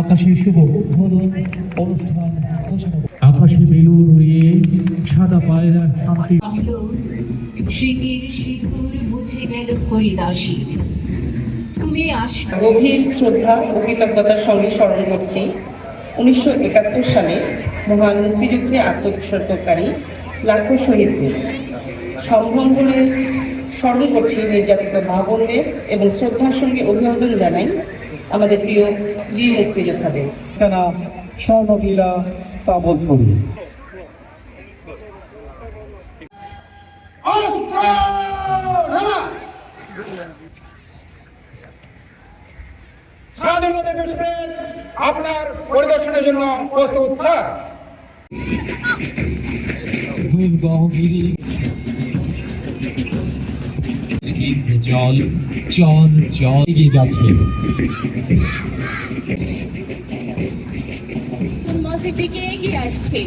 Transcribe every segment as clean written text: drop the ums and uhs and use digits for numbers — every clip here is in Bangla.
আকাশে শুভ উদ্বোধন অনুষ্ঠান ঘোষণা। আকাশে বেলুন উড়িয়ে সাদা পায়রা শান্তি স্মৃতির সিঁদুর মুছে গেল হরিদাসী। তুমি গভীর শ্রদ্ধা ও কৃতজ্ঞতার সঙ্গে স্মরণ করছি 1971 সালে মহান মুক্তিযুদ্ধে আত্মোৎসর্গকারী লাখো শহীদদের। সম্ভ্রম বলে স্মরণ করছি নির্যাতিত মা বোনদের এবং শ্রদ্ধার সঙ্গে অভিবাদন জানাই আমাদের প্রিয় বীর মুক্তিযোদ্ধাদের। স্বর্ণলীলা তাবৎসরী স্বাধীনতা দিবসের আপনার পরিদর্শনের জন্য প্রস্তুত স্যার। জল জল জল এগিয়ে যাচ্ছে। মঞ্চের দিকে এগিয়ে আসছে।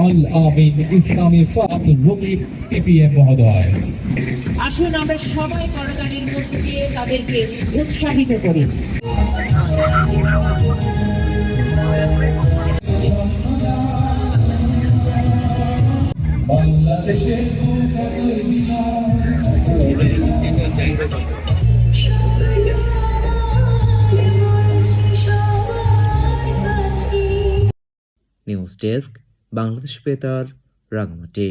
আল আমিন ইসলামী আব্দুল রকিব এপিএম মহোদয়। আসুন আমরা সবাই করতালির মধ্য দিয়ে তাদেরকে উৎসাহিত করি। নিউজ ডেস্ক, বাংলাদেশ বেতার, রাঙামাটি।